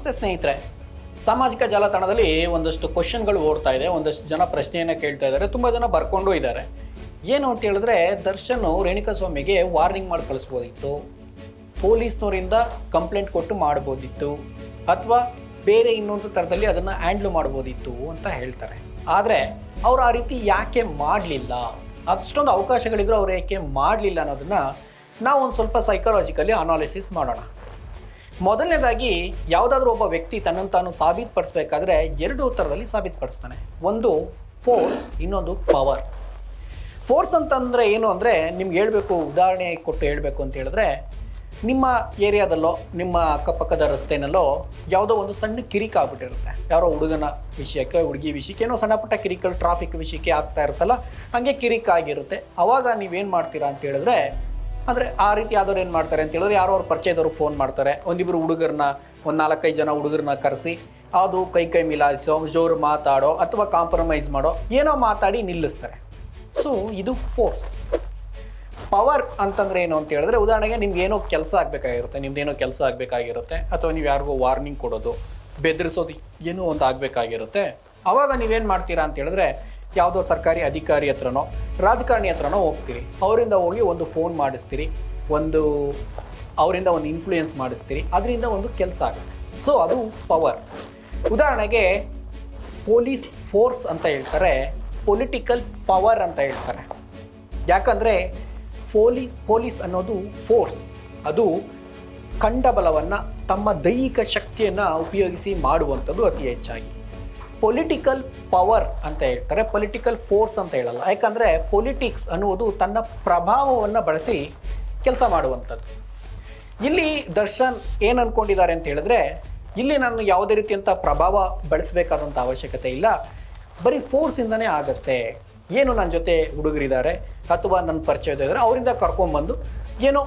ನಮಸ್ತೆ ಸ್ನೇಹಿತರೆ. ಸಾಮಾಜಿಕ ಜಾಲತಾಣದಲ್ಲಿ ಒಂದಷ್ಟು ಕ್ವಶನ್ಗಳು ಓಡ್ತಾ ಇದೆ, ಒಂದಷ್ಟು ಜನ ಪ್ರಶ್ನೆಯನ್ನು ಕೇಳ್ತಾ ಇದ್ದಾರೆ, ತುಂಬ ಜನ ಬರ್ಕೊಂಡು ಇದ್ದಾರೆ. ಏನು ಅಂತ ಹೇಳಿದ್ರೆ, ದರ್ಶನ್ ರೇಣುಕಾಸ್ವಾಮಿಗೆ ವಾರ್ನಿಂಗ್ ಮಾಡಿ ಕಳಿಸ್ಬೋದಿತ್ತು, ಪೊಲೀಸ್ನವರಿಂದ ಕಂಪ್ಲೇಂಟ್ ಕೊಟ್ಟು ಮಾಡ್ಬೋದಿತ್ತು, ಅಥವಾ ಬೇರೆ ಇನ್ನೊಂದು ಥರದಲ್ಲಿ ಅದನ್ನು ಹ್ಯಾಂಡ್ಲ್ ಮಾಡ್ಬೋದಿತ್ತು ಅಂತ ಹೇಳ್ತಾರೆ. ಆದರೆ ಅವ್ರು ಆ ರೀತಿ ಯಾಕೆ ಮಾಡಲಿಲ್ಲ, ಅಷ್ಟೊಂದು ಅವಕಾಶಗಳಿದ್ರು ಅವ್ರು ಯಾಕೆ ಮಾಡಲಿಲ್ಲ ಅನ್ನೋದನ್ನು ನಾವು ಒಂದು ಸ್ವಲ್ಪ ಸೈಕಾಲಜಿಕಲಿ ಅನಾಲಿಸಿಸ್ ಮಾಡೋಣ. ಮೊದಲನೇದಾಗಿ, ಯಾವುದಾದ್ರೂ ಒಬ್ಬ ವ್ಯಕ್ತಿ ತನ್ನನ್ನು ತಾನು ಸಾಬೀತುಪಡಿಸ್ಬೇಕಾದ್ರೆ ಎರಡು ಥರದಲ್ಲಿ ಸಾಬೀತುಪಡಿಸ್ತಾನೆ. ಒಂದು ಫೋರ್ಸ್, ಇನ್ನೊಂದು ಪವರ್. ಫೋರ್ಸ್ ಅಂತಂದರೆ ಏನು ಅಂದರೆ, ನಿಮ್ಗೆ ಹೇಳಬೇಕು, ಉದಾಹರಣೆ ಕೊಟ್ಟು ಹೇಳಬೇಕು ಅಂತ ಹೇಳಿದ್ರೆ, ನಿಮ್ಮ ಏರಿಯಾದಲ್ಲೋ ನಿಮ್ಮ ಅಕ್ಕಪಕ್ಕದ ರಸ್ತೆನಲ್ಲೋ ಯಾವುದೋ ಒಂದು ಸಣ್ಣ ಕಿರಿಕ ಆಗ್ಬಿಟ್ಟಿರುತ್ತೆ. ಯಾರೋ ಹುಡುಗನ ವಿಷಯಕ್ಕೆ, ಹುಡುಗಿ ವಿಷಯಕ್ಕೆ, ಏನೋ ಸಣ್ಣ ಪುಟ್ಟ ಕಿರಿಕಲ್ ಟ್ರಾಫಿಕ್ ವಿಷಯಕ್ಕೆ ಆಗ್ತಾ ಇರುತ್ತಲ್ಲ, ಹಾಗೆ ಕಿರಿಕ ಆಗಿರುತ್ತೆ. ಆವಾಗ ನೀವೇನು ಮಾಡ್ತೀರಾ ಅಂತ ಹೇಳಿದ್ರೆ, ಅಂದರೆ ಆ ರೀತಿ ಆದವ್ರು ಏನು ಮಾಡ್ತಾರೆ ಅಂತ ಹೇಳಿದ್ರೆ, ಯಾರೋ ಅವ್ರ ಪರಿಚಯದವರು ಫೋನ್ ಮಾಡ್ತಾರೆ, ಒಂದಿಬ್ಬರು ಹುಡುಗರನ್ನ, ಒಂದು 4-5 ಜನ ಹುಡುಗರನ್ನ ಕರೆಸಿ ಅದು ಕೈ ಮಿಲಾಯಿಸೋ, ಜೋರು ಮಾತಾಡೋ ಅಥವಾ ಕಾಂಪ್ರಮೈಸ್ ಮಾಡೋ ಏನೋ ಮಾತಾಡಿ ನಿಲ್ಲಿಸ್ತಾರೆ. ಸೊ ಇದು ಫೋರ್ಸ್. ಪವರ್ ಅಂತಂದರೆ ಏನು ಅಂತ ಹೇಳಿದ್ರೆ, ಉದಾಹರಣೆಗೆ ನಿಮ್ಗೆ ಏನೋ ಕೆಲಸ ಆಗಬೇಕಾಗಿರುತ್ತೆ, ಅಥವಾ ನೀವು ಯಾರಿಗೋ ವಾರ್ನಿಂಗ್ ಕೊಡೋದು, ಬೆದರಿಸೋದು, ಏನೋ ಒಂದು ಆಗಬೇಕಾಗಿರುತ್ತೆ. ಆವಾಗ ನೀವೇನು ಮಾಡ್ತೀರಾ ಅಂತ ಹೇಳಿದ್ರೆ, ಯಾವುದೋ ಸರ್ಕಾರಿ ಅಧಿಕಾರಿ ಹತ್ರನೋ ರಾಜಕಾರಣಿ ಹತ್ರನೋ ಹೋಗ್ತೀರಿ, ಅವರಿಂದ ಹೋಗಿ ಒಂದು ಫೋನ್ ಮಾಡಿಸ್ತೀರಿ, ಅವರಿಂದ ಒಂದು ಇನ್ಫ್ಲೂಯೆನ್ಸ್ ಮಾಡಿಸ್ತೀರಿ, ಅದರಿಂದ ಒಂದು ಕೆಲಸ ಆಗುತ್ತೆ. ಸೊ ಅದು ಪವರ್. ಉದಾಹರಣೆಗೆ ಪೊಲೀಸ್ ಫೋರ್ಸ್ ಅಂತ ಹೇಳ್ತಾರೆ, ಪೊಲಿಟಿಕಲ್ ಪವರ್ ಅಂತ ಹೇಳ್ತಾರೆ. ಯಾಕಂದರೆ ಪೊಲೀಸ್ ಅನ್ನೋದು ಫೋರ್ಸ್, ಅದು ಕಂಡ ಬಲವನ್ನು, ತಮ್ಮ ದೈಹಿಕ ಶಕ್ತಿಯನ್ನು ಉಪಯೋಗಿಸಿ ಮಾಡುವಂಥದ್ದು ಅತಿ ಹೆಚ್ಚಾಗಿ. ಪೊಲಿಟಿಕಲ್ ಪವರ್ ಅಂತ ಹೇಳ್ತಾರೆ, ಪೊಲಿಟಿಕಲ್ ಫೋರ್ಸ್ ಅಂತ ಹೇಳಲ್ಲ. ಯಾಕಂದರೆ ಪೊಲಿಟಿಕ್ಸ್ ಅನ್ನುವುದು ತನ್ನ ಪ್ರಭಾವವನ್ನು ಬಳಸಿ ಕೆಲಸ ಮಾಡುವಂಥದ್ದು. ಇಲ್ಲಿ ದರ್ಶನ್ ಏನು ಅಂದ್ಕೊಂಡಿದ್ದಾರೆ ಅಂತ ಹೇಳಿದ್ರೆ, ಇಲ್ಲಿ ನಾನು ಯಾವುದೇ ರೀತಿಯಂಥ ಪ್ರಭಾವ ಬಳಸಬೇಕಾದಂಥ ಅವಶ್ಯಕತೆ ಇಲ್ಲ, ಬರೀ ಫೋರ್ಸಿಂದನೇ ಆಗುತ್ತೆ. ಏನು ನನ್ನ ಜೊತೆ ಹುಡುಗರಿದ್ದಾರೆ ಅಥವಾ ನನ್ನ ಪರಿಚಯದ ಇದ್ದಾರೆ, ಅವರಿಂದ ಕರ್ಕೊಂಡ್ಬಂದು ಏನೋ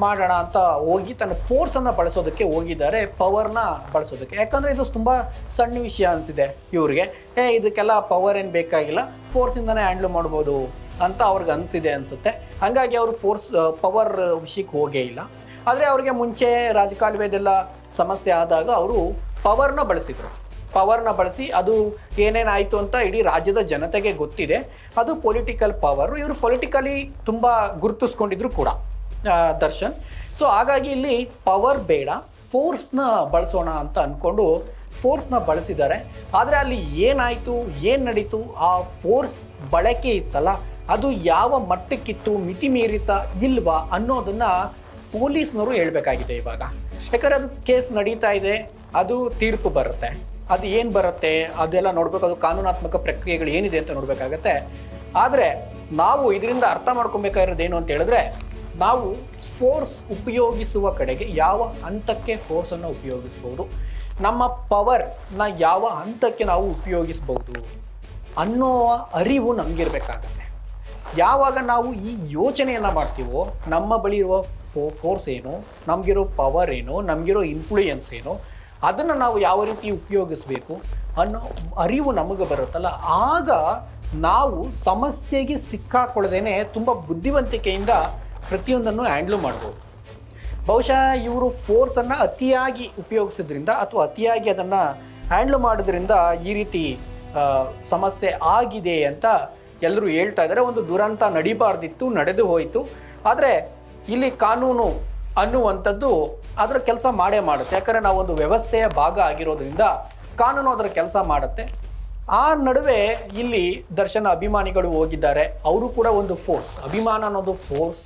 ಮಾಡೋಣ ಅಂತ ಹೋಗಿ ತನ್ನ ಫೋರ್ಸನ್ನು ಬಳಸೋದಕ್ಕೆ ಹೋಗಿದ್ದಾರೆ, ಪವರ್ನ ಬಳಸೋದಕ್ಕೆ. ಯಾಕಂದರೆ ಇದು ತುಂಬ ಸಣ್ಣ ವಿಷಯ ಅನಿಸಿದೆ ಇವ್ರಿಗೆ, ಇದಕ್ಕೆಲ್ಲ ಪವರ್ ಏನು ಬೇಕಾಗಿಲ್ಲ, ಫೋರ್ಸಿಂದನೇ ಹ್ಯಾಂಡ್ಲ್ ಮಾಡ್ಬೋದು ಅಂತ ಅವ್ರಿಗೆ ಅನಿಸಿದೆ ಅನಿಸುತ್ತೆ. ಹಾಗಾಗಿ ಅವರು ಪವರ್ ವಿಷಯಕ್ಕೆ ಹೋಗೇ ಇಲ್ಲ. ಆದರೆ ಅವ್ರಿಗೆ ಮುಂಚೆ ರಾಜಕಾಲುವೆದೆಲ್ಲ ಸಮಸ್ಯೆ ಆದಾಗ ಅವರು ಪವರ್ನ ಬಳಸಿ ಅದು ಏನೇನಾಯಿತು ಅಂತ ಇಡೀ ರಾಜ್ಯದ ಜನತೆಗೆ ಗೊತ್ತಿದೆ. ಅದು ಪೊಲಿಟಿಕಲ್ ಪವರು. ಇವರು ಪೊಲಿಟಿಕಲಿ ತುಂಬ ಗುರುತಿಸ್ಕೊಂಡಿದ್ರು ಕೂಡ ದರ್ಶನ್. ಸೊ ಹಾಗಾಗಿ ಇಲ್ಲಿ ಪವರ್ ಬೇಡ, ಫೋರ್ಸ್ನ ಬಳಸೋಣ ಅಂತ ಅಂದ್ಕೊಂಡು ಫೋರ್ಸ್ನ ಬಳಸಿದ್ದಾರೆ. ಆದರೆ ಅಲ್ಲಿ ಏನಾಯಿತು, ಏನು ನಡೀತು, ಆ ಫೋರ್ಸ್ ಬಳಕೆ ಇತ್ತಲ್ಲ, ಅದು ಯಾವ ಮಟ್ಟಕ್ಕಿತ್ತು, ಮಿತಿ ಮೀರಿತಾ ಇಲ್ವಾ ಅನ್ನೋದನ್ನು ಪೊಲೀಸ್ನವರು ಹೇಳಬೇಕಾಗಿದೆ ಇವಾಗ. ಯಾಕಂದರೆ ಅದು ಕೇಸ್ ನಡೀತಾ ಇದೆ, ಅದು ತೀರ್ಪು ಬರುತ್ತೆ, ಅದು ಏನು ಬರುತ್ತೆ ಅದೆಲ್ಲ ನೋಡಬೇಕು, ಅದು ಕಾನೂನಾತ್ಮಕ ಪ್ರಕ್ರಿಯೆಗಳು ಏನಿದೆ ಅಂತ ನೋಡಬೇಕಾಗತ್ತೆ. ಆದರೆ ನಾವು ಇದರಿಂದ ಅರ್ಥ ಮಾಡ್ಕೊಬೇಕಾಗಿರೋದು ಏನು ಅಂತ ಹೇಳಿದ್ರೆ, ನಾವು ಫೋರ್ಸ್ ಉಪಯೋಗಿಸುವ ಕಡೆಗೆ ಯಾವ ಹಂತಕ್ಕೆ ಫೋರ್ಸನ್ನು ಉಪಯೋಗಿಸ್ಬೋದು, ನಮ್ಮ ಪವರ್ನ ಯಾವ ಹಂತಕ್ಕೆ ನಾವು ಉಪಯೋಗಿಸ್ಬೋದು ಅನ್ನೋ ಅರಿವು ನಮಗಿರಬೇಕಾಗತ್ತೆ. ಯಾವಾಗ ನಾವು ಈ ಯೋಚನೆಯನ್ನು ಮಾಡ್ತೀವೋ, ನಮ್ಮ ಬಳಿ ಇರುವ ಫೋರ್ಸ್ ಏನು, ನಮಗಿರೋ ಪವರ್ ಏನು, ನಮಗಿರೋ ಇನ್ಫ್ಲೂಯೆನ್ಸ್ ಏನು, ಅದನ್ನು ನಾವು ಯಾವ ರೀತಿ ಉಪಯೋಗಿಸ್ಬೇಕು ಅನ್ನೋ ಅರಿವು ನಮಗೆ ಬರುತ್ತಲ್ಲ, ಆಗ ನಾವು ಸಮಸ್ಯೆಗೆ ಸಿಕ್ಕಾಕೊಳ್ಳದೇನೆ ತುಂಬ ಬುದ್ಧಿವಂತಿಕೆಯಿಂದ ಪ್ರತಿಯೊಂದನ್ನು ಹ್ಯಾಂಡ್ಲ್ ಮಾಡ್ಬೋದು. ಬಹುಶಃ ಇವರು ಫೋರ್ಸನ್ನು ಅತಿಯಾಗಿ ಉಪಯೋಗಿಸೋದ್ರಿಂದ ಅಥವಾ ಅತಿಯಾಗಿ ಅದನ್ನು ಹ್ಯಾಂಡ್ಲ್ ಮಾಡೋದ್ರಿಂದ ಈ ರೀತಿ ಸಮಸ್ಯೆ ಆಗಿದೆ ಅಂತ ಎಲ್ಲರೂ ಹೇಳ್ತಾ ಇದ್ದಾರೆ. ಒಂದು ದುರಂತ ನಡಿಬಾರ್ದಿತ್ತು, ನಡೆದು ಹೋಯಿತು. ಆದರೆ ಇಲ್ಲಿ ಕಾನೂನು ಅನ್ನುವಂಥದ್ದು ಅದರ ಕೆಲಸ ಮಾಡೇ ಮಾಡುತ್ತೆ. ಯಾಕಂದರೆ ನಾವೊಂದು ವ್ಯವಸ್ಥೆಯ ಭಾಗ ಆಗಿರೋದ್ರಿಂದ ಕಾನೂನು ಅದರ ಕೆಲಸ ಮಾಡುತ್ತೆ. ಆ ನಡುವೆ ಇಲ್ಲಿ ದರ್ಶನ ಅಭಿಮಾನಿಗಳು ಹೋಗಿದ್ದಾರೆ, ಅವರು ಕೂಡ ಒಂದು ಫೋರ್ಸ್, ಅಭಿಮಾನ ಅನ್ನೋದು ಫೋರ್ಸ್.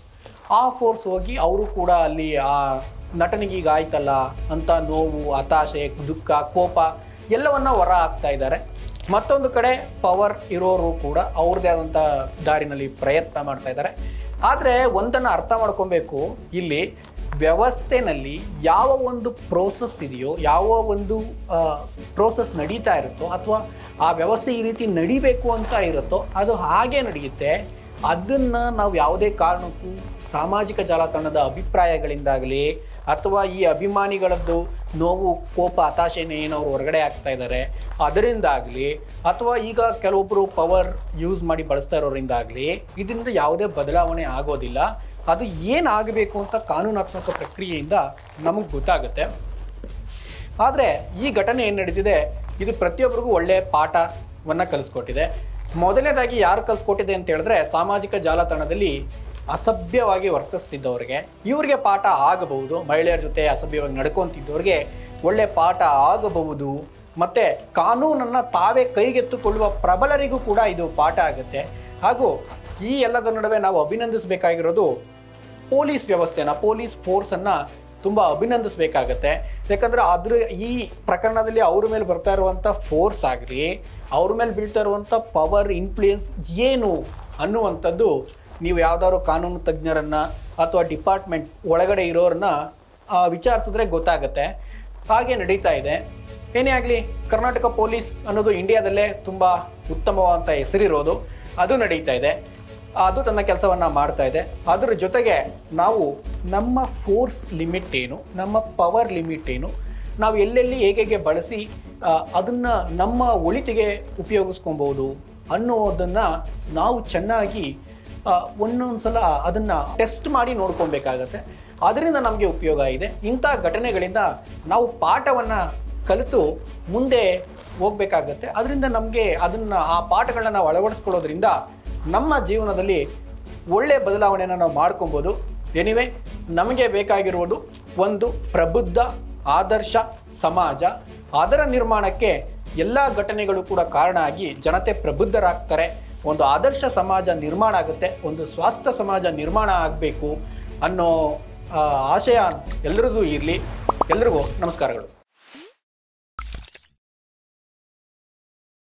ಆ ಫೋರ್ಸ್ ಹೋಗಿ ಅವರು ಕೂಡ ಅಲ್ಲಿ ಆ ನಟನಿಗೆ ಈಗ ಆಯ್ತಲ್ಲ ಅಂತ ನೋವು, ಹತಾಶೆ, ದುಃಖ, ಕೋಪ ಎಲ್ಲವನ್ನ ಹೊರ ಹಾಕ್ತಾ ಇದ್ದಾರೆ. ಮತ್ತೊಂದು ಕಡೆ ಪವರ್ ಇರೋರು ಕೂಡ ಅವ್ರದ್ದೇ ಆದಂಥ ದಾರಿನಲ್ಲಿ ಪ್ರಯತ್ನ ಮಾಡ್ತಾ ಇದ್ದಾರೆ. ಆದರೆ ಒಂದನ್ನು ಅರ್ಥ ಮಾಡ್ಕೊಬೇಕು, ಇಲ್ಲಿ ವ್ಯವಸ್ಥೆನಲ್ಲಿ ಯಾವ ಒಂದು ಪ್ರೋಸೆಸ್ ಇದೆಯೋ, ಯಾವ ಒಂದು ಪ್ರೋಸೆಸ್ ನಡೀತಾ ಇರುತ್ತೋ, ಅಥವಾ ಆ ವ್ಯವಸ್ಥೆ ಈ ರೀತಿ ನಡಿಬೇಕು ಅಂತ ಇರುತ್ತೋ ಅದು ಹಾಗೆ ನಡೆಯುತ್ತೆ. ಅದನ್ನು ನಾವು ಯಾವುದೇ ಕಾರಣಕ್ಕೂ ಸಾಮಾಜಿಕ ಜಾಲತಾಣದ ಅಭಿಪ್ರಾಯಗಳಿಂದಾಗಲಿ ಅಥವಾ ಈ ಅಭಿಮಾನಿಗಳದ್ದು ನೋವು, ಕೋಪ, ಹತಾಶೆನ ಏನವರು ಹೊರಗಡೆ ಆಗ್ತಾ ಇದ್ದಾರೆ ಅದರಿಂದಾಗಲಿ, ಅಥವಾ ಈಗ ಕೆಲವೊಬ್ಬರು ಪವರ್ ಯೂಸ್ ಮಾಡಿ ಬಳಸ್ತಾ ಇರೋರಿಂದಾಗಲಿ ಇದರಿಂದ ಯಾವುದೇ ಬದಲಾವಣೆ ಆಗೋದಿಲ್ಲ. ಅದು ಏನಾಗಬೇಕು ಅಂತ ಕಾನೂನಾತ್ಮಕ ಪ್ರಕ್ರಿಯೆಯಿಂದ ನಮಗೆ ಗೊತ್ತಾಗುತ್ತೆ. ಆದರೆ ಈ ಘಟನೆ ಏನು ನಡೀತಿದೆ ಇದು ಪ್ರತಿಯೊಬ್ಬರಿಗೂ ಒಳ್ಳೆಯ ಪಾಠವನ್ನು ಕಲಿಸ್ಕೊಟ್ಟಿದೆ. ಮೊದಲನೇದಾಗಿ ಯಾರು ಕಲಿಸ್ಕೊಟ್ಟಿದೆ ಅಂತ ಹೇಳಿದ್ರೆ ಸಾಮಾಜಿಕ ಜಾಲತಾಣದಲ್ಲಿ ಅಸಭ್ಯವಾಗಿ ವರ್ತಿಸ್ತಿದ್ದವ್ರಿಗೆ ಇವರಿಗೆ ಪಾಠ ಆಗಬಹುದು. ಮಹಿಳೆಯರ ಜೊತೆ ಅಸಭ್ಯವಾಗಿ ನಡ್ಕೊತಿದ್ದವ್ರಿಗೆ ಒಳ್ಳೆ ಪಾಠ ಆಗಬಹುದು. ಮತ್ತು ಕಾನೂನನ್ನು ತಾವೇ ಕೈಗೆತ್ತಿಕೊಳ್ಳುವ ಪ್ರಬಲರಿಗೂ ಕೂಡ ಇದು ಪಾಠ ಆಗುತ್ತೆ. ಹಾಗೂ ಈ ಎಲ್ಲದರ ನಡುವೆ ನಾವು ಅಭಿನಂದಿಸಬೇಕಾಗಿರೋದು ಪೊಲೀಸ್ ವ್ಯವಸ್ಥೆನ, ಪೊಲೀಸ್ ಫೋರ್ಸನ್ನು ತುಂಬ ಅಭಿನಂದಿಸಬೇಕಾಗತ್ತೆ. ಯಾಕಂದರೆ ಈ ಪ್ರಕರಣದಲ್ಲಿ ಅವ್ರ ಮೇಲೆ ಬರ್ತಾ ಇರುವಂಥ ಫೋರ್ಸ್ ಆಗಲಿ, ಅವ್ರ ಮೇಲೆ ಬೀಳ್ತಾ ಇರುವಂಥ ಪವರ್, ಇನ್ಫ್ಲೂಯೆನ್ಸ್ ಏನು ಅನ್ನುವಂಥದ್ದು ನೀವು ಯಾವ್ದಾದ್ರು ಕಾನೂನು ತಜ್ಞರನ್ನು ಅಥವಾ ಡಿಪಾರ್ಟ್ಮೆಂಟ್ ಒಳಗಡೆ ಇರೋರನ್ನ ವಿಚಾರಿಸಿದ್ರೆ ಗೊತ್ತಾಗುತ್ತೆ. ಹಾಗೆ ನಡೀತಾ ಇದೆ. ಏನೇ ಆಗಲಿ, ಕರ್ನಾಟಕ ಪೊಲೀಸ್ ಅನ್ನೋದು ಇಂಡಿಯಾದಲ್ಲೇ ತುಂಬ ಉತ್ತಮವಾದಂಥ ಹೆಸರಿರೋದು, ಅದು ನಡೀತಾ ಇದೆ. ಅದು ತನ್ನ ಕೆಲಸವನ್ನು ಮಾಡ್ತಾ ಇದೆ. ಅದರ ಜೊತೆಗೆ ನಾವು ನಮ್ಮ ಫೋರ್ಸ್ ಲಿಮಿಟ್ ಏನು, ನಮ್ಮ ಪವರ್ ಲಿಮಿಟ್ ಏನು, ನಾವು ಎಲ್ಲೆಲ್ಲಿ ಹೇಗೆ ಬಳಸಿ ಅದನ್ನು ನಮ್ಮ ಒಳಿತಿಗೆ ಉಪಯೋಗಿಸ್ಕೊಬೋದು ಅನ್ನೋದನ್ನು ನಾವು ಚೆನ್ನಾಗಿ ಒಂದೊಂದು ಸಲ ಅದನ್ನು ಟೆಸ್ಟ್ ಮಾಡಿ ನೋಡ್ಕೊಬೇಕಾಗತ್ತೆ. ಅದರಿಂದ ನಮಗೆ ಉಪಯೋಗ ಇದೆ. ಇಂಥ ಘಟನೆಗಳಿಂದ ನಾವು ಪಾಠವನ್ನು ಕಲಿತು ಮುಂದೆ ಹೋಗಬೇಕಾಗತ್ತೆ. ಅದರಿಂದ ನಮಗೆ ಆ ಪಾಠಗಳನ್ನ ನಾವು ಅಳವಡಿಸ್ಕೊಳ್ಳೋದ್ರಿಂದ ನಮ್ಮ ಜೀವನದಲ್ಲಿ ಒಳ್ಳೆಯ ಬದಲಾವಣೆಯನ್ನು ನಾವು ಮಾಡ್ಕೊಬೋದು. ಎನಿವೆ, ನಮಗೆ ಬೇಕಾಗಿರುವುದು ಒಂದು ಪ್ರಬುದ್ಧ ಆದರ್ಶ ಸಮಾಜ. ಅದರ ನಿರ್ಮಾಣಕ್ಕೆ ಎಲ್ಲ ಘಟನೆಗಳು ಕೂಡ ಕಾರಣ ಆಗಿ ಜನತೆ ಪ್ರಬುದ್ಧರಾಗ್ತಾರೆ. ಒಂದು ಆದರ್ಶ ಸಮಾಜ ನಿರ್ಮಾಣ ಆಗುತ್ತೆ, ಒಂದು ಸ್ವಾಸ್ಥ್ಯ ಸಮಾಜ ನಿರ್ಮಾಣ ಆಗಬೇಕು ಅನ್ನೋ ಆಶಯ ಎಲ್ಲರಿಗೂ ಇರಲಿ. ಎಲ್ರಿಗೂ ನಮಸ್ಕಾರಗಳು.